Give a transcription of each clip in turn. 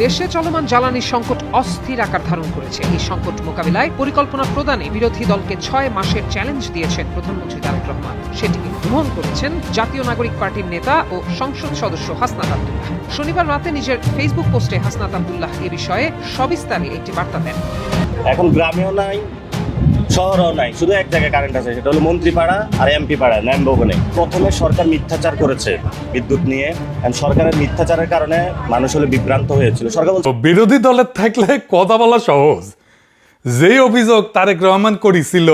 দেশে চলমান জ্বালানি সংকট অস্থির আকার ধারণ করেছে। এই সংকট মোকাবিলায় পরিকল্পনা প্রদানে বিরোধী দলকে 6 মাসের চ্যালেঞ্জ দিয়েছেন প্রধানমন্ত্রী তারেক রহমান। সেটিকে গ্রহণ করেছেন জাতীয় নাগরিক পার্টির নেতা ও সংসদ সদস্য হাসনাত আব্দুল্লাহ। শনিবার রাতে নিজের ফেসবুক পোস্টে হাসনাত আব্দুল্লাহ এ বিষয়ে সবিস্তারে একটি বার্তা দেন। এখন গ্রামেও নাই, শহরেও নাই, শুধু এক জায়গায় কারেন্ট আছে, সেটা হলো মন্ত্রীপাড়া আর এমপি পাড়া, ন্যামবগনে। প্রথমে সরকার মিথ্যাচার করেছে বিদ্যুৎ নিয়ে, সরকারের মিথ্যাচারের কারণে মানুষ হলে বিভ্রান্ত হয়েছিল। সরকার বিরোধী দলের থাকলে কথা বলা সহজ। যে অভিযোগ তারেক রহমান করেছিল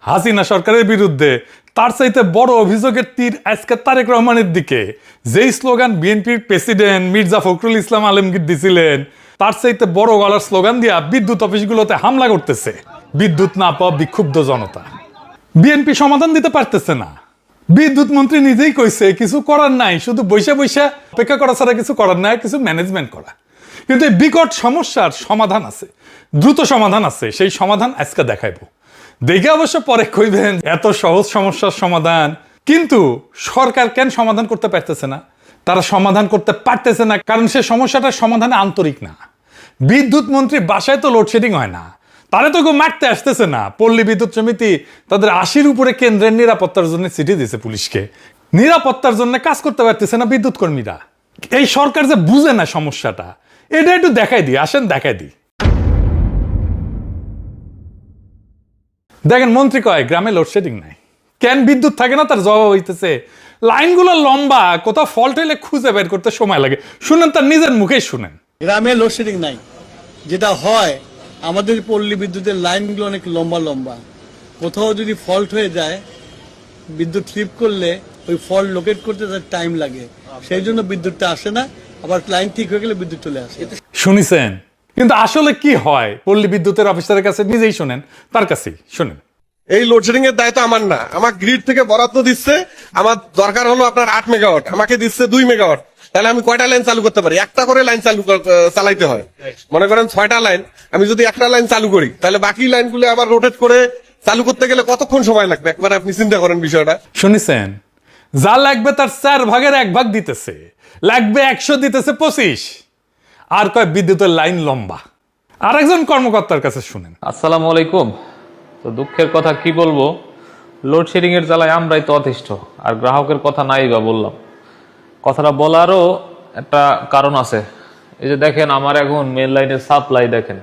হাসিনা সরকারের বিরুদ্ধে, তার চাইতে বড় অভিযোগের তীর আজকে তারেক রহমানের দিকে। যেই স্লোগান বিএনপির প্রেসিডেন্ট মির্জা ফখরুল ইসলাম আলমগীর দিছিলেন, তার চাইতে বড় গলার স্লোগান দিয়া বিদ্যুৎ অফিসগুলোতে হামলা করতেছে বিদ্যুৎ না পাওয়া বিক্ষুব্ধ জনতা। বিএনপি সমাধান দিতে পারতেছে না। বিদ্যুৎ মন্ত্রী নিজেই কইছে কিছু করার নাই, শুধু বৈশা বৈশা অপেক্ষা করা ছাড়া কিছু করার নাই, কিছু ম্যানেজমেন্ট করা। কিন্তু এই বিকট সমস্যার সমাধান আছে, দ্রুত সমাধান আছে। সেই সমাধান আজকে দেখাইবো। দেখে অবশ্য পরে কইবেন এত সহজ সমস্যার সমাধান। কিন্তু সরকার কেন সমাধান করতে পারতেছে না? তারা সমাধান করতে পারতেছে না কারণ সে সমস্যাটার সমাধানে আন্তরিক না। বিদ্যুৎ মন্ত্রী বাসায় তো লোডশেডিং হয় না, তারা তো কেউ মারতে আসতেছে না। পল্লী বিদ্যুৎ সমিতি তাদের 80-র উপরে কেন্দ্রের নিরাপত্তার জন্য চিঠি দিয়েছে পুলিশকে। নিরাপত্তার জন্য কাজ করতে পারতেছে না বিদ্যুৎ কর্মীরা। এই সরকার যে বুঝে না সমস্যাটা, এটা একটু দেখাই দিই, আসেন দেখাই দিই। দেখেন, মন্ত্রী কয় গ্রামে লোডশেডিং নাই, কেন বিদ্যুৎ থাকে না তার জবাব হইতেছে লাইনগুলো লম্বা, কোথাও ফল্ট হইলে খুঁজে বের করতে সময় লাগে। শুনেন, তার নিজের মুখেই শুনেন। গ্রামে লোডশেডিং নাই, যেটা হয় আমাদের পল্লী বিদ্যুতের লাইনগুলো অনেক লম্বা লম্বা। কোথাও যদি ফল্ট হয়ে যায়, বিদ্যুৎ ট্রিপ করলে ওই ফল্ট লোকেট করতে তার টাইম লাগে, সেই জন্য বিদ্যুৎটা আসে না। আবার লাইন ঠিক হয়ে গেলে বিদ্যুৎ চলে আসে। শুনিছেন? কিন্তু আসলে কি হয় পল্লী বিদ্যুতের অফিসারের কাছে নিজেই শুনেন, তার কাছেই শুনেন। এই লোডশেডিং এর দায়িত্ব আমার না, আমার গ্রিড থেকে বরাদ্দ দিচ্ছে। আমার দরকার হলো আপনার 8 মেগাওয়াট, আমাকে দিচ্ছে 2 মেগাওয়াট। তাহলে আমি কয়টা লাইন চালু করতে পারি? একটা করে লাইন চালাইতে হয়। মনে করেন 6টা লাইন, আমি যদি একটা লাইন চালু করি, তাহলে বাকি লাইনগুলো আবার রোটেট করে চালু করতে গেলে কতক্ষণ সময় লাগবে? একবার আপনি চিন্তা করেন বিষয়টা। শুনিছেন? যা লাগবে তার 4 ভাগের 1 ভাগ দিতেছে, লাগবে 100 দিতেছে 25। আর কয় বিদ্যুতের লাইন লম্বা। আরেকজন কর্মকর্তার কাছে শুনেন। আসসালামু আলাইকুম। তো দুঃখের কথা কি বলবো, লোডশেডিং এর জ্বালায় আমরাই তো অতিষ্ঠ, আর গ্রাহকের কথা নাই বা বললাম। কথাটা বলারও একটা কারণ আছে। এই যে দেখেন, আমার এখন মেন লাইনের সাপ্লাই দেখেন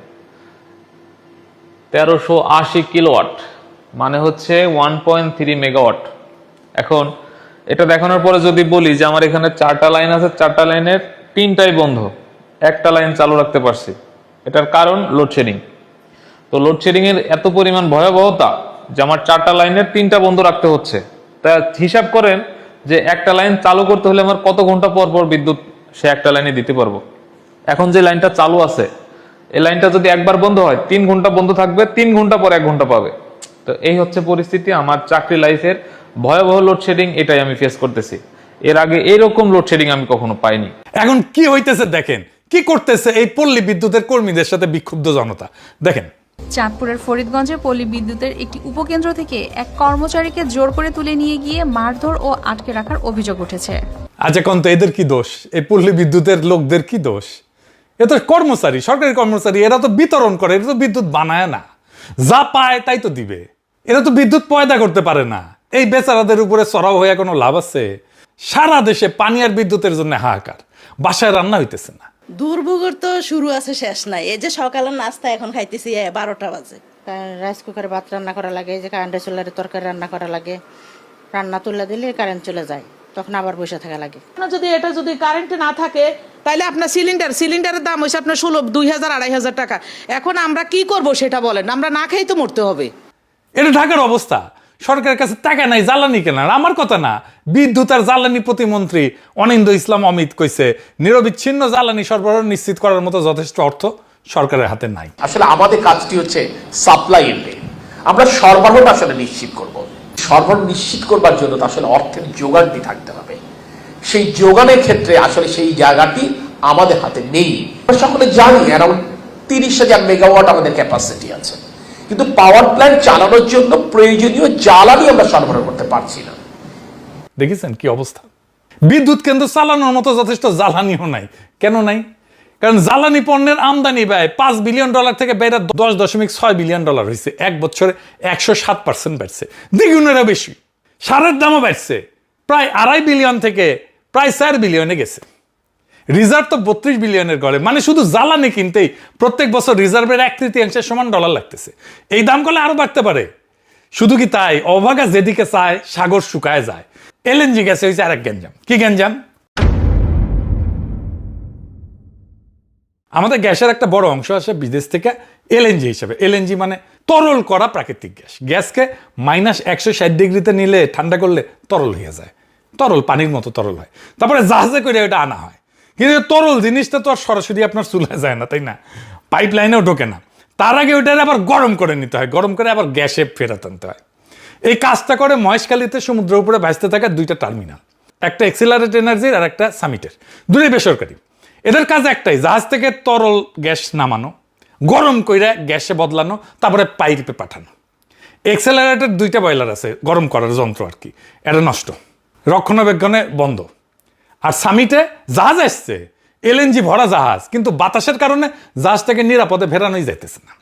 1380 কিলোওয়াট, মানে হচ্ছে 1.3 মেগাওয়াট। এখন এটা দেখানোর পরে যদি বলি যে আমার এখানে 4টা লাইন আছে, 4টা লাইনের 3টাই বন্ধ, একটা লাইন চালু রাখতে পারছি, এটার কারণ লোডশেডিং। তো লোডশেডিং এর এত পরিমাণ ভয়াবহতা যে আমার 4টা লাইনের 3টা বন্ধ রাখতে হচ্ছে। তা হিসাব করেন যে একটা লাইন চালু করতে হলে আমার কত ঘন্টা পর পর বিদ্যুৎ সে একটা লাইনে দিতে পারবো। এখন যে লাইনটা চালু আছে, এই লাইনটা যদি একবার বন্ধ হয় 3 ঘন্টা বন্ধ থাকবে, 3 ঘন্টা পর 1 ঘন্টা পাবে। তো এই হচ্ছে পরিস্থিতি আমার চাকরি লাইফের। ভয়াবহ লোডশেডিং, এটাই আমি ফেস করতেছি। এর আগে এরকম লোডশেডিং আমি কখনো পাইনি। এখন কি হইতেছে দেখেন, কি করতেছে এই পল্লী বিদ্যুতের কর্মীদের সাথে বিক্ষুব্ধ জনতা। দেখেন, চাঁদপুরের ফরিদগঞ্জে পল্লী বিদ্যুতের একটি উপকেন্দ্র থেকে এক কর্মচারীকে জোর করে তুলে নিয়ে গিয়ে মারধর ও আটকে রাখার অভিযোগ উঠেছে। আচ্ছা কোন তো এদের কি দোষ? এই পল্লী বিদ্যুতের লোকদের কি দোষ? এ তো কর্মচারী, সরকারি কর্মচারী, এরা তো বিতরণ করে, এরা তো বিদ্যুৎ বানায় না, যা পায় তাই তো দিবে। এরা তো বিদ্যুৎ পয়দা করতে পারে না। এই বেচারাদের উপরে চড়াও হয়ে কোনো লাভ আছে? সারা দেশে পানি আর বিদ্যুতের জন্য হাহাকার, বাসায় রান্না হইতেছে না। দুর্ভোগের তো শুরু আছে শেষ নাই। এই যে সকালের নাস্তা এখন খাইতেছি 12টা বাজে। রাইস কুকারে ভাত রান্না করা লাগে, এই যে কারেন্টের চুলারে তরকারি রান্না করা লাগে, রান্না তুলে দিলে কারেন্ট চলে যায়, তখন আবার বসে থাকা লাগে। যদি এটা যদি কারেন্টে না থাকে, তাহলে আপনার সিলিন্ডারের দাম হয়েছে আপনার 2000-2500 টাকা। এখন আমরা কি করব সেটা বলেন? আমরা না খেয়েই তো মরতে হবে। এটা ঢাকার অবস্থা। সরকারের কাছে টাকা নাই জ্বালানি কেনার। আমার কথা না, বিদ্যুৎ আর জ্বালানি প্রতিমন্ত্রী অনিন্দ্য ইসলাম অমিত কইছে নিরবিচ্ছিন্ন জ্বালানি সরবরাহ নিশ্চিত করার মতো যথেষ্ট অর্থ সরকারের হাতে নাই। আসলে আমাদের কাজটি হচ্ছে সাপ্লাই এন্ডে, আমরা সরবরাহটা আসলে নিশ্চিত করব। সরবরাহ নিশ্চিত করবার জন্য আসলে অর্থের যোগানটি থাকতে হবে। সেই যোগানের ক্ষেত্রে আসলে সেই জায়গাটি আমাদের হাতে নেই। আমরা সকলে জানি অ্যারাউন্ড 30,000 মেগাওয়াট আমাদের ক্যাপাসিটি আছে, কিন্তু পাওয়ার প্ল্যান্ট চালানোর জন্য প্রয়োজনীয় জ্বালানি আমরা সরবরাহ করতে পারছি না। দেখেছেন কি অবস্থা? বিদ্যুৎ কেন্দ্র চালানোর মতো যথেষ্ট জ্বালানিও নাই। কেন নাই? কারণ জ্বালানি পণ্যের আমদানি ব্যয় $5 বিলিয়ন থেকে বেড়ে $10.6 বিলিয়ন হয়েছে। এক বছরে 107% বাড়ছে, দ্বিগুণেরও বেশি। সারের দামও বাড়ছে, প্রায় $2.5 বিলিয়ন থেকে প্রায় 4 বিলিয়নে গেছে। রিজার্ভ তো 32 বিলিয়নের গড়ে, মানে শুধু জ্বালানি কিনতেই প্রত্যেক বছর রিজার্ভের 1/3 সমান ডলার লাগতেছে। এই দাম করলে আরো বাড়তে পারে। শুধু কি তাই, অভাগা যেদিকে চায় সাগর শুকায় যায়। এলএনজি গ্যাসে হয়েছে আরেক গ্যাঞ্জাম। কি গ্যাঞ্জাম? আমাদের গ্যাসের একটা বড় অংশ আসে বিদেশ থেকে এলএনজি হিসেবে। এলএনজি মানে তরল করা প্রাকৃতিক গ্যাস। গ্যাসকে -160 ডিগ্রিতে নিলে ঠান্ডা করলে তরল হয়ে যায়, তরল পানির মতো তরল হয়। তারপরে জাহাজে করে এটা আনা হয়। কিন্তু তরল জিনিসটা তো আর সরাসরি আপনার চুলায় যায় না, তাই না? পাইপ লাইনেও ঢোকে না। তার আগে ওইটার আবার গরম করে নিতে হয়, গরম করে আবার গ্যাসে ফেরত আনতে হয়। এই কাজটা করে মহেশখালীতে সমুদ্রের উপরে ভাসতে থাকা 2টা টার্মিনাল, একটা এক্সিলারেট এনার্জির আর একটা সামিটের, দুটোই বেসরকারি। এদের কাজ একটাই, জাহাজ থেকে তরল গ্যাস নামানো, গরম কইরা গ্যাসে বদলানো, তারপরে পাইপে পাঠানো। এক্সেলারেটের 2টা বয়লার আছে, গরম করার যন্ত্র আর কি, এটা নষ্ট, রক্ষণাবেক্ষণে বন্ধ। আর সামিটে জাহাজ আসছে, এলএনজি ভরা জাহাজ, কিন্তু বাতাসের কারণে জাহাজটাকে নিরাপদে ফেরানোই যাইতেছে না।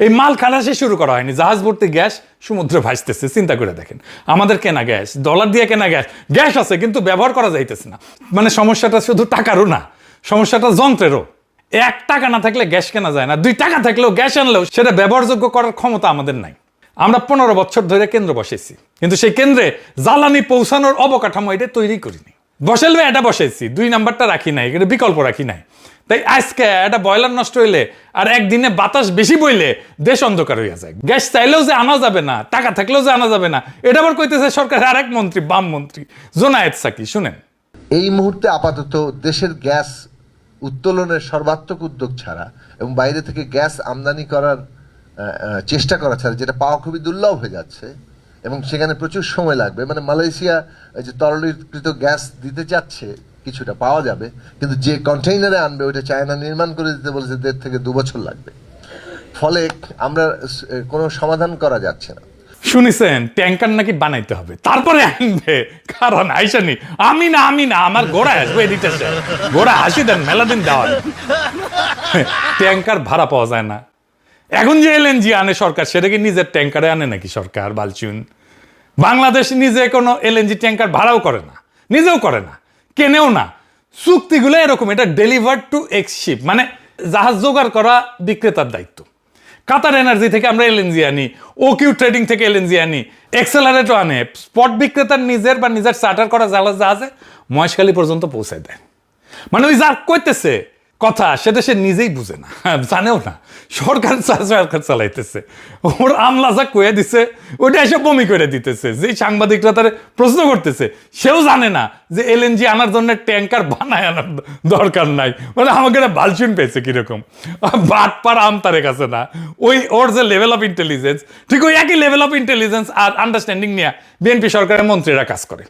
এই মাল খালাসি শুরু করা হয়নি, জাহাজ ভর্তি গ্যাস সমুদ্রে ভাসতেছে। চিন্তা করে দেখেন, আমাদের কেনা গ্যাস, ডলার দিয়ে কেনা গ্যাস, গ্যাস আছে কিন্তু ব্যবহার করা যাইতেছে না। মানে সমস্যাটা শুধু টাকারও না, সমস্যাটা যন্ত্রেরও। 1 টাকা না থাকলে গ্যাস কেনা যায় না, 2 টাকা থাকলেও গ্যাস আনলেও সেটা ব্যবহারযোগ্য করার ক্ষমতা আমাদের নাই। আমরা 15 বছর ধরে কেন্দ্র বসেছি, কিন্তু সেই কেন্দ্রে জ্বালানি পৌঁছানোর অবকাঠামো এটা তৈরি করিনি। বসাইলে এটা বসাইছি, 2 নাম্বারটা রাখি নাই, এটা বিকল্প রাখি নাই। তাই আজকে একটা বয়লার নষ্ট হইলে আর একদিনে বাতাস বেশি বইলে দেশ অন্ধকার হইয়া যায়। গ্যাস চাইলেও যে আনা যাবে না, টাকা থাকলেও যে আনা যাবে না, এটা আবার কইতেছে সরকারের আরেক মন্ত্রী, বাম মন্ত্রী জোনায়েদ সাকি। শুনেন, এই মুহূর্তে আপাতত দেশের গ্যাস উত্তোলনের সর্বাত্মক উদ্যোগ ছাড়া এবং বাইরে থেকে গ্যাস আমদানি করার চেষ্টা করা ছাড়া, যেটা পাওয়া খুবই দুর্লভ হয়ে যাচ্ছে এবং সেখানে প্রচুর সময় লাগবে। মানে মালয়েশিয়া যে তরলীকৃত গ্যাস দিতে চাচ্ছে, কিছুটা পাওয়া যাবে, কিন্তু যে কন্টেইনারে আনবে ওইটা চায়না নির্মাণ করে দিতে বলেছে 1.5 থেকে 2 বছর লাগবে। ফলে আমরা কোনো সমাধান করা যাচ্ছে না। শুনিছেন, ট্যাঙ্কার নাকি বানাইতে হবে, তারপরে আনবে। কারণ আইসানি আমি না আমার গোড়া আসবে, এদিকে গোড়া হাসি দেন, মেলা দিন দেওয়া ট্যাঙ্কার ভাড়া পাওয়া যায় না। এখন যে এলএনজি আনে সরকার, সেটা কি নিজের ট্যাঙ্কারে আনে নাকি সরকার? বালচুন, বাংলাদেশ নিজে কোনো এলএনজি ট্যাঙ্কার ভাড়াও করে না, নিজেও করে না, কেনেও না। চুক্তিগুলো এরকম, এটা ডেলিভার টু এক্সশিপ, মানে জাহাজ জোগাড় করা বিক্রেতার দায়িত্ব। কাতার এনার্জি থেকে আমরা এলএনজি আনি, ওকিউ ট্রেডিং থেকে এলএনজি আনি, এক্সেলারেটও আনে। স্পট বিক্রেতার নিজের বা নিজের চার্টার করা জাহাজে মহেশখালী পর্যন্ত পৌঁছায় দেয়। মানে ওই যার কইতেছে কথা সেটা সে নিজেই বুঝে না, জানেও না, সরকার চালাইতেছে। ওর আমলা যা কয়ে দিছে ওইটা এসে বমি করে দিতেছে। যে সাংবাদিকরা তার প্রশ্ন করতেছে সেও জানে না যে এলএনজি আনার জন্য ট্যাঙ্কার বানায় আনার দরকার নাই। মানে আমাকে একটা বালচুন পেয়েছে কিরকম, বাটপার আম তারের কাছে না। ওর যে লেভেল অফ ইন্টেলিজেন্স, ঠিক ওই একই লেভেল অফ ইন্টেলিজেন্স আর আন্ডারস্ট্যান্ডিং নিয়ে বিএনপি সরকারের মন্ত্রীরা কাজ করে।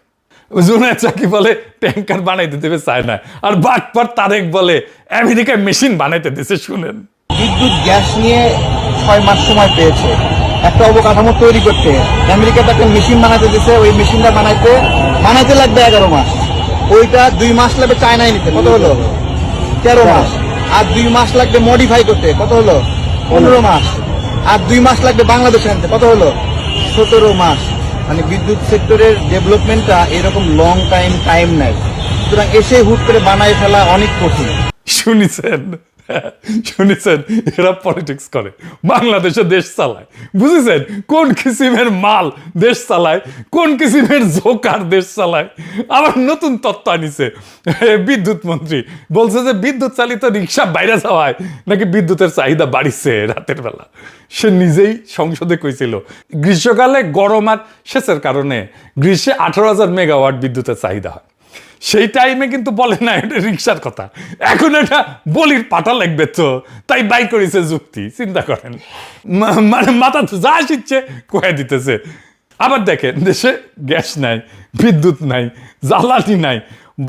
জুনায়েদ সাকি বলে ট্যাঙ্কার বানাইতে দেবে চায় না, আর বাটপার তারেক বলে আমেরিকায় মেশিন বানাইতে দিছে। শুনেন, বিদ্যুৎ গ্যাস নিয়ে 6 মাস সময় পেয়েছে একটা অবকাঠামো তৈরি করতে। আমেরিকাতে একটা মেশিন বানাইতে দিছে, ওই মেশিনটা বানাইতে লাগবে 11 মাস। ওইটা 2 মাস লাগবে চায়নায় নিতে, কত হলো? 13 মাস। আর 2 মাস লাগবে মডিফাই করতে, কত হলো? 15 মাস। আর 2 মাস লাগবে বাংলাদেশে আনতে, কত হলো? 17 মাস। মানে বিদ্যুৎ সেক্টরের ডেভেলপমেন্টটা এরকম লং টাইম নেয়, সুতরাং এসে হুট করে বানায় ফেলা অনেক কঠিন। শুনেছেন এরা পলিটিক্স করে, বাংলাদেশে দেশ চালায়। বুঝেছেন কোন কিসিমের মাল দেশ চালায়, কোন কিসিমের জোকার দেশ চালায়। আবার নতুন তত্ত্ব আনিছে বিদ্যুৎ মন্ত্রী, বলছে যে বিদ্যুৎ চালিত রিক্সা বাইরে যাওয়ায় নাকি বিদ্যুতের চাহিদা বাড়িছে রাতের বেলা। সে নিজেই সংসদে কইছিল গ্রীষ্মকালে গরম আর সেচের কারণে গ্রীষ্মে 18,000 মেগাওয়াট বিদ্যুতের চাহিদা হয়। সেই টাইমে কিন্তু বলে না এটা রিক্সার কথা, এখন এটা বলির পাটা লাগবে, তো তাই বাই করেছে যুক্তি। চিন্তা করেন, মানে মাথা যা শিখছে কয়ে দিতেছে। আবার দেখেন, দেশে গ্যাস নাই, বিদ্যুৎ নাই, জ্বালানি নাই,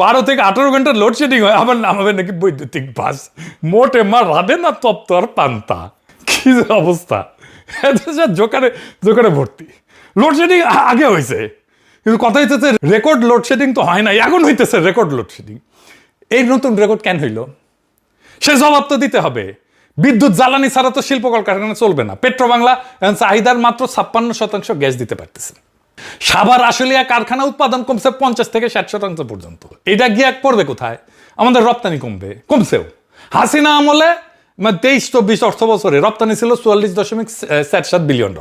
12 থেকে 18 ঘন্টা লোডশেডিং হয়, আবার নামাবে নাকি বৈদ্যুতিক বাস। মোটে মা রাধে না তপ্ত আর পান্তা, কি অবস্থা! জোকারে ভর্তি। লোডশেডিং আগে হয়েছে, কিন্তু কথা হইতেছে রেকর্ড লোডশেডিং তো হয় না, এখন হইতেছে রেকর্ড লোডশেডিং। এই নতুন রেকর্ড কেন হইল? সে জবাব তো দিতে হবে। বিদ্যুৎ জ্বালানি ছাড়া তো শিল্প কলকারখানা চলবে না। পেট্রোবাংলা এখন চাহিদার মাত্র 56% গ্যাস দিতে পারতেছে। সাভার আশুলিয়া কারখানা উৎপাদন কমছে 50 থেকে 60% পর্যন্ত। এটা গিয়ে পড়বে কোথায়? আমাদের রপ্তানি কমছেও। হাসিনা আমলে 23-24 অর্থ বছরে রপ্তানি ছিল $44.47 বিলিয়ন।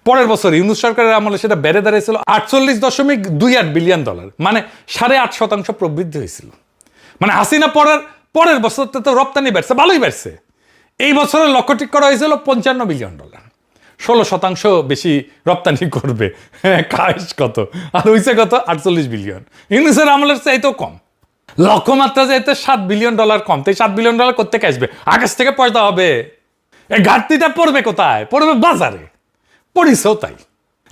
পরের বছর ইউনূস সরকারের আমলে সেটা বেড়ে দাঁড়িয়েছিল $48.28 বিলিয়ন, মানে 8.5% প্রবৃদ্ধি হয়েছিল। মানে হাসিনা পরের বছর তো রপ্তানি বাড়ছে, ভালোই বাড়ছে। এই বছরের লক্ষ্য ঠিক করা হয়েছিল $55 বিলিয়ন, 16% বেশি রপ্তানি করবে। কাজ কত? আর হয়েছে কত? 48 বিলিয়ন। ইউনূসের আমলের চাইতেও কম। লক্ষ্যমাত্রা যাইতে $7 বিলিয়ন কম। তো এই $7 বিলিয়ন করতে আসবে, আকাশ থেকে পয়সা হবে। এই ঘাটতিটা পড়বে কোথায়? পড়বে বাজারে। পড়িছেও তাই।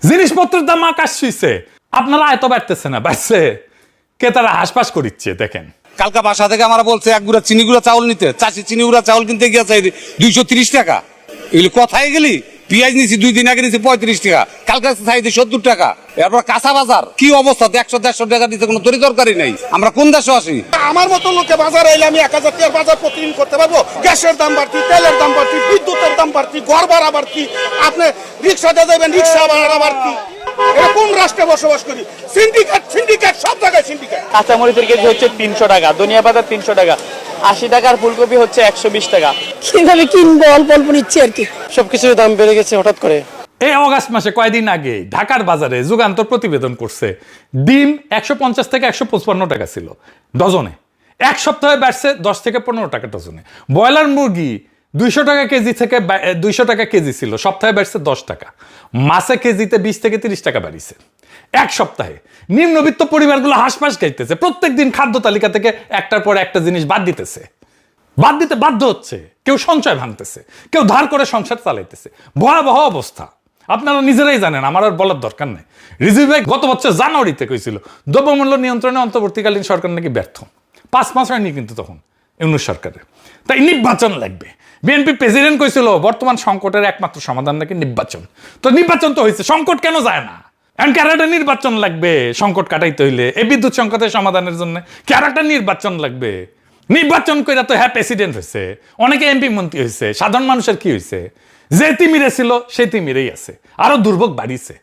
জিনিসপত্রের দাম আকাশ ছুঁইছে, আপনারা এত বাড়তেছে না, বাড়ছে। ক্রেতারা হাসপাস করিচ্ছে। দেখেন, কালকা বাসা থেকে আমরা বলছে এক গুড়া চিনি গুঁড়া চাউল নিতে, চাষি চিনি গুঁড়া চাউল কিনতে গিয়ে চাই 230 টাকা। এগুলো কোথায় গেলি? পেঁয়াজ নিছি 2 দিন আগে নিছি 35 টাকা, কালকে চাইছি 70 টাকা। এরপর কাঁচা বাজার কি অবস্থা? 100-150 টাকা দিতে কোনো তরি দরকারি নাই। আমরা কোন দেশে আসি? আমার মতো লোকে বাজারে এলে আমি 1000 টাকার বাজার প্রতিদিন করতে পারবো? গ্যাসের দাম বাড়তি, তেলের দাম বাড়তি, বিদ্যুতের দাম বাড়তি, ঘর ভাড়া বাড়তি, আপনি রিক্সাতে দেবেন রিক্সা ভাড়া বাড়তি। এটা কোন রাষ্ট্রে বসবাস করি? সিন্ডিকেট সব জায়গায় সিন্ডিকেট। কাঁচামরিচের কেজি হচ্ছে 300 টাকা, ধনিয়া পাতা 300 টাকা, 80 টাকার ফুলকপি হচ্ছে 120 টাকা। কিভাবে কিনবো? অল্প অল্প নিচ্ছি আর কি। সবকিছুর দাম বেড়ে গেছে হঠাৎ করে। এই অগাস্ট মাসে কয়েকদিন আগে ঢাকার বাজারে যুগান্তর প্রতিবেদন করছে, ডিম 150 থেকে 155 টাকা ছিল ডজনে, এক সপ্তাহে বাড়ছে 10 থেকে 15 টাকা ডজনে। ব্রয়লার মুরগি 200 টাকা কেজি থেকে 200 টাকা কেজি ছিল, সপ্তাহে বাড়ছে 10 টাকা। মাছে কেজিতে 20 থেকে 30 টাকা বাড়িছে এক সপ্তাহে। নিম্নবিত্ত পরিবারগুলো হাসপাস খাইতেছে, প্রত্যেকদিন খাদ্য তালিকা থেকে একটার পর একটা জিনিস বাদ দিতে বাধ্য হচ্ছে। কেউ সঞ্চয় ভাঙতেছে, কেউ ধার করে সংসার চালাইতেছে। ভয়াবহ অবস্থা, আপনারা নিজেরাই জানেন, আমার আর বলার দরকার নেই। রিজভি ভাই গত বছর জানুয়ারিতে কইছিল দ্রব্যমূল্য নিয়ন্ত্রণে অন্তর্বর্তীকালীন সরকার নাকি ব্যর্থ। 5 মাস হয়নি কিন্তু তখন ইউনূস সরকারের। তাই নির্বাচন লাগবে। বিএনপি প্রেসিডেন্ট কইছিল বর্তমান সংকটের একমাত্র সমাধান নাকি নির্বাচন। তো নির্বাচন তো হয়েছে, সংকট কেন যায় না? এখন ক্যারাটা নির্বাচন লাগবে সংকট কাটাইতে হইলে। এই বিদ্যুৎ সংকটের সমাধানের জন্য ক্যারাটা নির্বাচন লাগবে। নির্বাচন কইরা তো হ্যাঁ প্রেসিডেন্ট হয়েছে, অনেকে এমপি মন্ত্রী হয়েছে, সাধারণ মানুষের কি হয়েছে? যে তিমিরে ছিল সেই তিমিরেই আছে, আরো দুর্ভোগ বাড়িছে।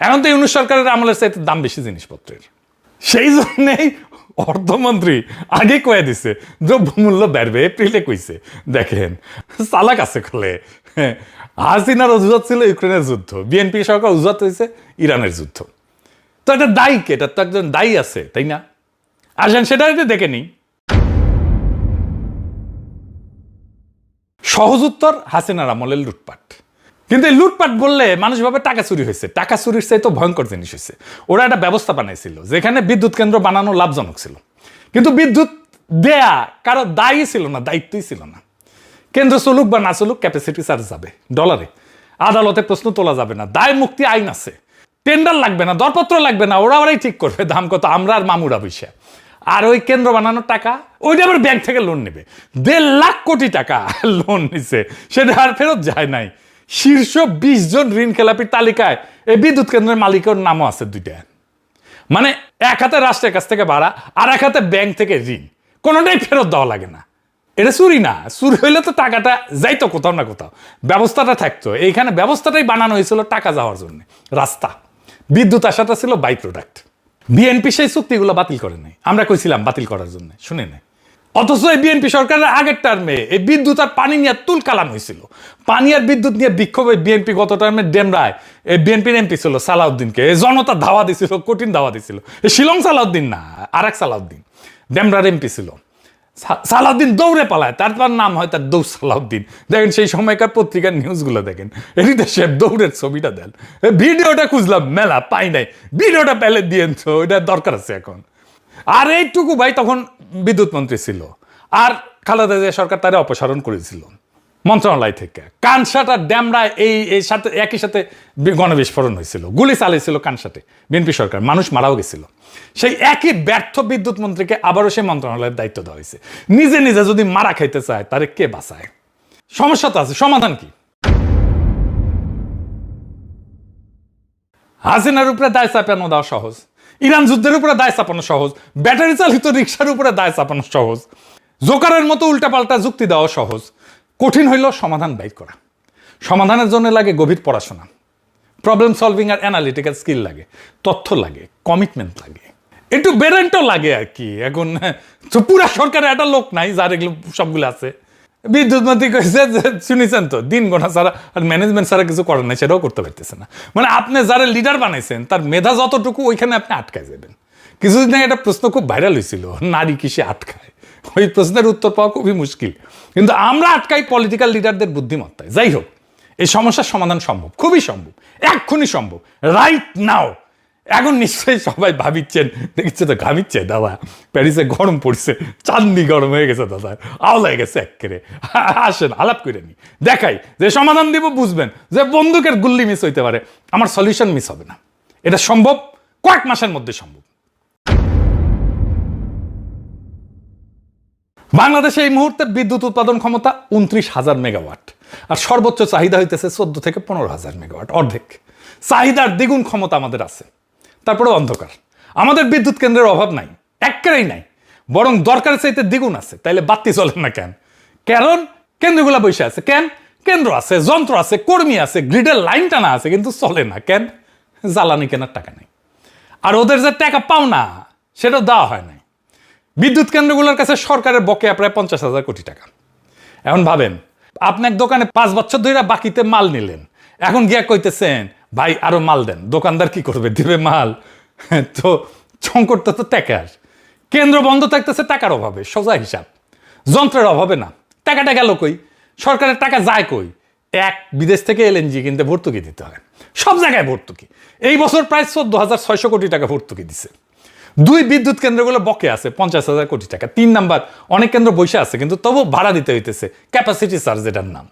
এখন তো ইউনূস সরকারের আমলের চাইতে দাম বেশি জিনিসপত্রের। সেই জন্যই অর্থমন্ত্রী আগে কয়ে দিছে দ্রব্যমূল্য বাড়বে, এপ্রিলে কইছে। দেখেন চালাক আছে খোলে। হাসিনার অজুহাত ছিল ইউক্রেনের যুদ্ধ, বিএনপি সরকার অজুহাত হয়েছে ইরানের যুদ্ধ। তো এটা দায়ী কে? এটা তো একজন দায়ী আছে, তাই না? আসেন সেটা দেখে নিই। সহজ উত্তর, হাসিনার আমলের লুটপাট। কিন্তু এই লুটপাট বললে মানুষ ভাবে টাকা চুরি হয়েছে। টাকা চুরির চাইতে ভয়ঙ্কর জিনিস হয়েছে। ওরা একটা ব্যবস্থা বানাইছিল যেখানে বিদ্যুৎ কেন্দ্র বানানো লাভজনক ছিল, কিন্তু বিদ্যুৎ দেয়া কারো দায়ী ছিল না, দায়িত্বই ছিল না। কেন্দ্র চলুক বা না চলুক ক্যাপাসিটি চার্জ যাবে ডলারে, আদালতে প্রশ্ন তোলা যাবে না, দায় মুক্তি আইন আছে, টেন্ডার লাগবে না, দরপত্র লাগবে না, ওরাই ঠিক করবে দাম কত, আমরা আর মামুরা বৈশা। আর ওই কেন্দ্র বানানোর টাকা ওইটা আবার ব্যাংক থেকে লোন নেবে। 1.5 লাখ কোটি টাকা লোন নিছে, সেটা আর ফেরত যায় নাই। শীর্ষ 20 জন ঋণ খেলাপির তালিকায় এই বিদ্যুৎ কেন্দ্রের মালিকের নামও আছে 2টা। মানে এক হাতে রাষ্ট্রের কাছ থেকে ভাড়া, আর এক হাতে ব্যাংক থেকে ঋণ, কোনোটাই ফেরত দেওয়া লাগে না। এটা চুরি না, চুরি হইলে তো টাকাটা যাইতো কোথাও না কোথাও, ব্যবস্থাটা থাকতো। এইখানে ব্যবস্থাটাই বানানো হয়েছিল টাকা যাওয়ার জন্য। রাস্তা, বিদ্যুৎ আসাটা ছিল বাই প্রোডাক্ট। বিএনপি সেই চুক্তিগুলো বাতিল করে নাই, আমরা কইছিলাম বাতিল করার জন্য, শুনে নেই। অথচ এই বিএনপি সরকারের আগের টার্মে এই বিদ্যুৎ আর পানি নিয়ে তুল কালাম হয়েছিল। পানি আর বিদ্যুৎ নিয়ে বিক্ষোভে বিএনপি গত টার্মে ডেমরায় এই বিএনপির এমপি ছিল সালাউদ্দিনকে জনতা ধাওয়া দিছিল, কঠিন ধাওয়া দিছিল। শিলং সালাউদ্দিন না, আর এক সালাউদ্দিন ডেমরার এমপি ছিল। সালাউদ্দিন দৌড়ে পালায়, তারপর নাম হয় তার দৌড় সালাউদ্দিন। দেখেন সেই সময়কার পত্রিকার নিউজগুলো দেখেন, এদিকে সে দৌড়ের ছবিটা দেন। ভিডিওটা খুঁজলাম মেলা পাই নাই, ভিডিওটা পেলে দিয়েন তো, ওইটা দরকার আছে এখন। আর এইটুকু ভাই তখন বিদ্যুৎ মন্ত্রী ছিল, আর খালেদা জিয়া সরকার তারা অপসারণ করেছিল মন্ত্রণালয় থেকে। কানসাটা ড্যামরায় এই সাথে একই সাথে গণবিস্ফোরণ হয়েছিল, গুলি চালিয়েছিল কানসাটে বিএনপি সরকার, মানুষ মারাও গেছিল। সেই একই ব্যর্থ বিদ্যুৎ মন্ত্রীকে আবারও সেই মন্ত্রণালয়ের দায়িত্ব দেওয়া হয়েছে। নিজে নিজে যদি মারা খাইতে চায় তারে কে বাঁচায়? সমস্যা তো আছে, সমাধান কি? হাসিনার উপরে দায় চাপানো দেওয়া সহজ, ইরান যুদ্ধের উপরে দায় চাপানো সহজ, ব্যাটারি চালিত রিক্সার উপরে দায় চাপানো সহজ। জোকারের মতো উল্টাপাল্টা যুক্তি দেওয়া সহজ, কঠিন হইল সমাধান বাইর করা। সমাধানের জন্য লাগে গভীর পড়াশোনা, প্রবলেম সলভিং আর অ্যানালিটিক্যাল স্কিল লাগে, তথ্য লাগে, কমিটমেন্ট লাগে, একটু বেরেন্টও লাগে আর কি। এখন তো পুরা সরকারে একটা লোক নাই যার এগুলো সবগুলো আছে। বিদ্যুৎ মন্ত্রী কইছে যে শুনেছেন তো, দিন গোনা ছাড়া আর ম্যানেজমেন্ট ছাড়া কিছু করার নাই, সেটাও করতে পারতেছে না। মানে আপনি যারা লিডার বানাইছেন তার মেধা যতটুকু ওইখানে আপনি আটকায় যাবেন। কিছুদিন আগে একটা প্রশ্ন খুব ভাইরাল হয়েছিল, নারী কিসে আটকায়? ওই প্রশ্নের উত্তর পাওয়া খুবই মুশকিল, কিন্তু আমরা আটকাই পলিটিক্যাল লিডারদের বুদ্ধিমত্তায়। যাই হোক, এই সমস্যার সমাধান সম্ভব, খুবই সম্ভব, এক্ষুনি সম্ভব, রাইট নাও। এখন নিশ্চয়ই সবাই ভাবিচ্ছেন, দেখছে তো ঘামিচ্ছে দাদা, প্যারিসে গরম পড়ছে, চাঁদনি গরম হয়ে গেছে দাদা, আওলায় গেছে একেবারে। আসেন আলাপ করে নি, দেখাই যে সমাধান দিব, বুঝবেন যে বন্দুকের গুল্লি মিস হইতে পারে, আমার সলিউশন মিস হবে না। এটা সম্ভব, কয়েক মাসের মধ্যে সম্ভব। বাংলাদেশে এই মুহূর্তে বিদ্যুৎ উৎপাদন ক্ষমতা 29,000 মেগাওয়াট, আর সর্বোচ্চ চাহিদা হইতেছে 14 থেকে 15,000 মেগাওয়াট, অর্ধেক। চাহিদার দ্বিগুণ ক্ষমতা আমাদের আছে, তারপরে অন্ধকার। আমাদের বিদ্যুৎ কেন্দ্রের অভাব নাই, একেবারেই নাই, বরং দরকারের চাইতে দ্বিগুণ আছে। তাইলে বাতি চলে না কেন? কারণ কেন্দ্রগুলা বসে আছে। কেন? কেন্দ্র আছে, যন্ত্র আছে, কর্মী আছে, গ্রিডের লাইন টানা আছে, কিন্তু চলে না কেন? জ্বালানি কেনার টাকা নেই, আর ওদের যে টাকা পাও না সেটাও দেওয়া হয় নাই। বিদ্যুৎ কেন্দ্রগুলোর কাছে সরকারের বকেয়া প্রায় 50,000 কোটি টাকা। এখন ভাবেন, আপনি এক দোকানে 5 বছর ধরে বাকিতে মাল নিলেন, এখন গিয়া কইতেছেন ভাই আরো মাল দেন, দোকানদার কি করবে? দিবে মাল? তো সংকটটা তো টাকার। কেন্দ্র বন্ধ থাকতেছে টাকার অভাবে, সোজা হিসাব। যন্ত্রের অভাবে না, টাকাটা গেল কই? সরকারের টাকা যায় কই? বিদেশ থেকে এলএনজি কিনতে ভর্তুকি দিতে হয়, সব জায়গায় ভর্তুকি। এই বছর প্রায় 14,600 কোটি টাকা ভর্তুকি দিছে। 2 বিদ্যুৎ কেন্দ্রগুলো বকে আছে 50,000 কোটি টাকা। 3 নাম্বার, অনেক কেন্দ্র বসে আছে, কিন্তু তবু ভাড়া দিতে হইতেছে, ক্যাপাসিটি চার্জ যেটার নাম।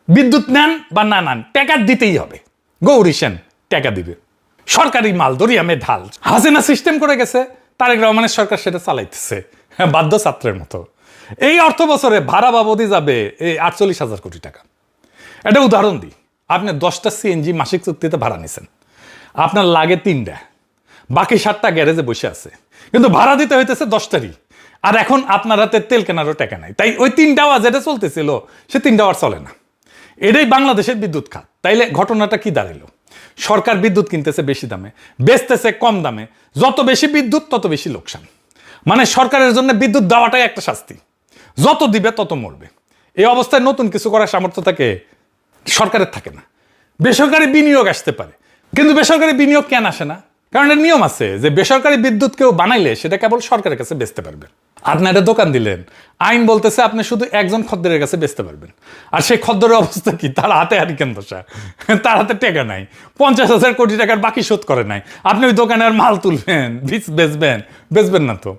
বিদ্যুৎ নেন বা না নেন, টাকা দিতেই হবে। গৌরী সেন টাকা দিবে, সরকারি মাল দরিয়ামে ঢাল। হাসিনা সিস্টেম করে গেছে, তারেক রহমানের সরকার সেটা চালাইতেছে বাধ্য ছাত্রের মতো। এই অর্থ বছরে ভাড়া বাবদই যাবে এই 48,000 কোটি টাকা। একটা উদাহরণ দিই, আপনি 10টা সিএনজি মাসিক চুক্তিতে ভাড়া নিছেন, আপনার লাগে 3টা, বাকি 7টা গ্যারেজে বসে আছে, কিন্তু ভাড়া দিতে হইতেছে 10টারই। আর এখন আপনার হাতে তেল কেনারও টাকা নাই, তাই ওই 3টাও যেটা চলতেছিল সে 3টাও আর চলে না। এটাই বাংলাদেশের বিদ্যুৎ খাত। তাইলে ঘটনাটা কি দাঁড়াইলো? সরকার বিদ্যুৎ কিনতেছে বেশি দামে, বেচতেছে কম দামে, যত বেশি বিদ্যুৎ তত বেশি লোকসান। মানে সরকারের জন্য বিদ্যুৎ দেওয়াটাই একটা শাস্তি, যত দিবে তত মরবে। এই অবস্থায় নতুন কিছু করার সামর্থ্য থাকে সরকারের, থাকে না। বেসরকারি বিনিয়োগ আসতে পারে, কিন্তু বেসরকারি বিনিয়োগ কেন আসে না? কারণ এর নিয়ম আছে যে বেসরকারি বিদ্যুৎ কেউ বানাইলে সেটা কেবল সরকারের কাছে বেচতে পারবে। আপনি একটা দোকান দিলেন, আইন বলতেছে আপনি শুধু একজন খদ্দেরের কাছে বেচতে পারবেন, আর সেই খদ্দেরের অবস্থা কি? তার হাতে হারিকেন দশা, তার হাতে টাকা নাই, 50,000 কোটি টাকার বাকি শোধ করে নাই। আপনি ওই দোকানে আর মাল তুলবেন, বেচবেন না তো।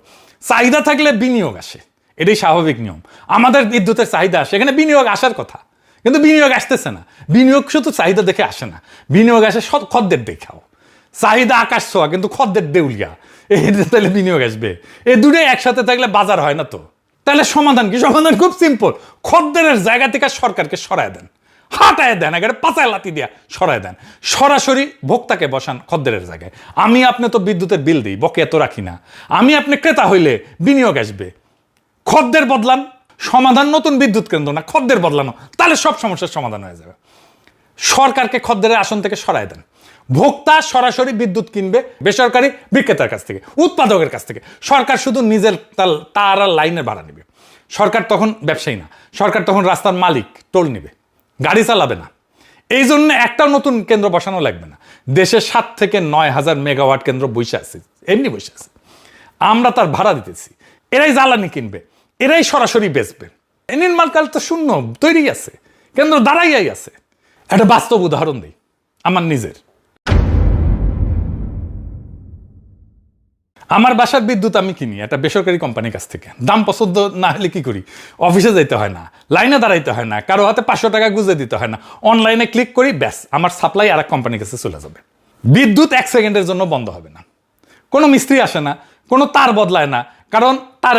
চাহিদা থাকলে বিনিয়োগ আসে, এটাই স্বাভাবিক নিয়ম। আমাদের বিদ্যুতের চাহিদা আসে, এখানে বিনিয়োগ আসার কথা, কিন্তু বিনিয়োগ আসতেছে না। বিনিয়োগ শুধু চাহিদা দেখে আসে না, বিনিয়োগ আসে খদ্দের দেখাও। চাহিদা আকাশ ছোঁয়া, কিন্তু খদ্দের দেউলিয়া, তাহলে বিনিয়োগ আসবে। এই দুটোই একসাথে থাকলে বাজার হয় না তো। তাহলে সমাধান কি? সমাধান খুব সিম্পল, খদ্দেরের জায়গা থেকে সরকারকে সরায় দেন, হাঁটায় দেন, একেবারে পাচায় লাতি দিয়া সরায় দেন, সরাসরি ভোক্তাকে বসান খদ্দেরের জায়গায়। আমি আপনি তো বিদ্যুতের বিল দিই, বকেয়া তো রাখি না। আমি আপনি ক্রেতা হইলে বিনিয়োগ আসবে, খদ্দের বদলান, সমাধান নতুন বিদ্যুৎ কেন্দ্র না, খদ্দের বদলানো, তাহলে সব সমস্যার সমাধান হয়ে যাবে। সরকারকে খদ্দেরের আসন থেকে সরায় দেন, ভোক্তা সরাসরি বিদ্যুৎ কিনবে বেসরকারি বিক্রেতার কাছ থেকে, উৎপাদকের কাছ থেকে। সরকার শুধু নিজের তার লাইনের ভাড়া নেবে। সরকার তখন ব্যবসায়ী না, সরকার তখন রাস্তার মালিক, টোল নেবে, গাড়ি চালাবে না। এই জন্য একটাও নতুন কেন্দ্র বসানো লাগবে না। দেশে 7 থেকে 9,000 মেগাওয়াট কেন্দ্র বসে আছে, এমনি বসে আছে, আমরা তার ভাড়া দিতেছি। এরাই জ্বালানি কিনবে, এরাই সরাসরি বেচবে। নির্মাণকাল তো শূন্য তৈরি আছে, কেন্দ্র দাঁড়াইয়াই আছে। একটা বাস্তব উদাহরণ দিই আমার নিজের। আমার বাসার বিদ্যুৎ আমি কিনি একটা বেসরকারি কোম্পানির কাছ থেকে। দাম পছন্দ না হলে কি করি? অফিসে যাইতে হয় না, লাইনে দাঁড়াইতে হয় না, কারো হাতে 500 টাকা গুঁজে দিতে হয় না, অনলাইনে ক্লিক করি, ব্যাস আমার সাপ্লাই আর এক কোম্পানির কাছে চলে যাবে। বিদ্যুৎ 1 সেকেন্ডের জন্য বন্ধ হবে না, কোনো মিস্ত্রি আসে না, কোনো তার বদলায় না, কারণ তার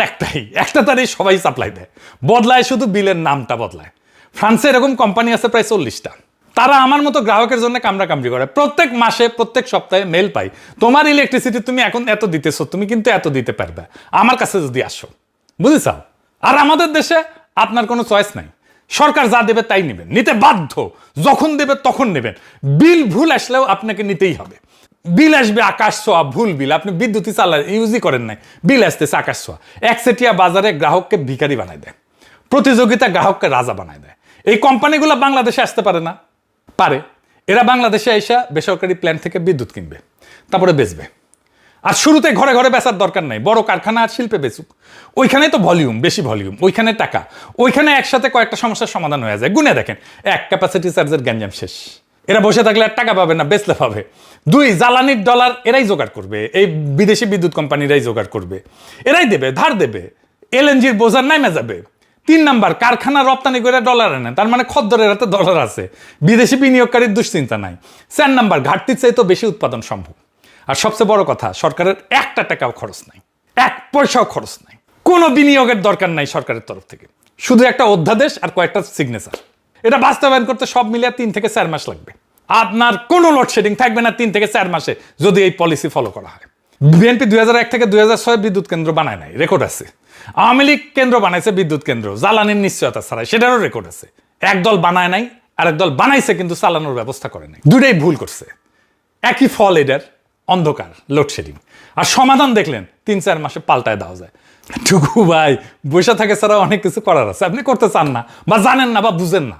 একটা তারই সবাই সাপ্লাই দেয়, বদলায় শুধু বিলের নামটা বদলায়। ফ্রান্সে এরকম কোম্পানি আছে প্রায় 40টা। তারা আমার মতো গ্রাহকের জন্য কামড়াকামড়ি করে, প্রত্যেক মাসে প্রত্যেক সপ্তাহে মেল পাই, তোমার ইলেকট্রিসিটি তুমি এখন এত দিতেছো, তুমি কিন্তু এত দিতে পারবে আমার কাছে যদি আসো। বুঝেছ? আর আমাদের দেশে আপনার কোনো চয়েস নাই, সরকার যা দেবে তাই নেবেন, নিতে বাধ্য, যখন দেবে তখন নেবেন। বিল ভুল আসলেও আপনাকে নিতেই হবে। বিল আসবে আকাশ ছোঁয়া, ভুল বিল, আপনি বিদ্যুৎই ইউজই করেন নাই, বিল আসতেছে আকাশ ছোঁয়া। একচেটিয়া বাজারে গ্রাহককে ভিখারি বানায় দেয়, প্রতিযোগিতা গ্রাহককে রাজা বানায় দেয়। এই কোম্পানিগুলো বাংলাদেশে আসতে পারে না? পারে। এরা বাংলাদেশে এসে বেসরকারি প্ল্যান্ট থেকে বিদ্যুৎ কিনবে, তারপরে বেচবে। আর শুরুতে ঘরে ঘরে বেচার দরকার নাই, বড় কারখানা আর শিল্পে বেচুক। ওইখানে তো ভলিউম, বেশি ভলিউম, ওইখানে টাকা, ওইখানে একসাথে কয়েকটা সমস্যার সমাধান হয়ে যায়। গুনে দেখেন, 1 ক্যাপাসিটি চার্জের গ্যাঞ্জাম শেষ। এরা বসে থাকলে আর টাকা পাবে না, বেচলে পাবে। 2 জ্বালানির ডলার এরাই জোগাড় করবে, এই বিদেশি বিদ্যুৎ কোম্পানিরাই জোগাড় করবে, এরাই দেবে, ধার দেবে, এলএনজির বোঝার নামে যাবে। 3 নাম্বার, কারখানা রপ্তানি করে ডলার আনে, তার মানে খদ্দরের হাতে ডলার আছে, বিদেশি বিনিয়োগকারীর দুশ্চিন্তা নাই। 4 নাম্বার, ঘাটতির চাইতে বেশি উৎপাদন সম্ভব। আর সবচেয়ে বড় কথা, সরকারের 1 টাকাও খরচ নাই, 1 পয়সাও খরচ নাই, কোনো বিনিয়োগের দরকার নাই সরকারের তরফ থেকে, শুধু একটা অধ্যাদেশ আর কয়েকটা সিগনেচার। এটা বাস্তবায়ন করতে সব মিলিয়ে 3 থেকে 4 মাস লাগবে। আপনার কোনো লোডশেডিং থাকবে না 3 থেকে 4 মাসে, যদি এই পলিসি ফলো করা হয়। বিএনপি 2001 থেকে 2006 বিদ্যুৎ কেন্দ্র বানায় নাই, রেকর্ড আছে। আওয়ামী লীগ কেন্দ্র বানাইছে বিদ্যুৎ কেন্দ্র, জ্বালানির নিশ্চয়তা ছাড়াই, সেটারও রেকর্ড আছে। একদল বানায় নাই, আরেক দল বানাইছে কিন্তু চালানোর ব্যবস্থা করে নাই। দুটাই ভুল করছে, একই ফল এটার, অন্ধকার, লোডশেডিং। আর সমাধান দেখলেন 3-4 মাসে পাল্টায় দেওয়া যায়। টুকু ভাই, বসে থাকে ছাড়া অনেক কিছু করার আছে, আপনি করতে চান না, বা জানেন না, বা বুঝেন না।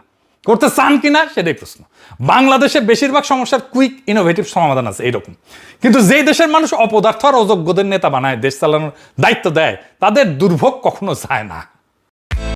করতে চান কিনা সেটাই প্রশ্ন। বাংলাদেশে বেশিরভাগ সমস্যার কুইক ইনোভেটিভ সমাধান আছে এইরকম, কিন্তু যেই দেশের মানুষ অপদার্থ আর অযোগ্যদের নেতা বানায়, দেশ চালানোর দায়িত্ব দেয়, তাদের দুর্ভোগ কখনো যায় না।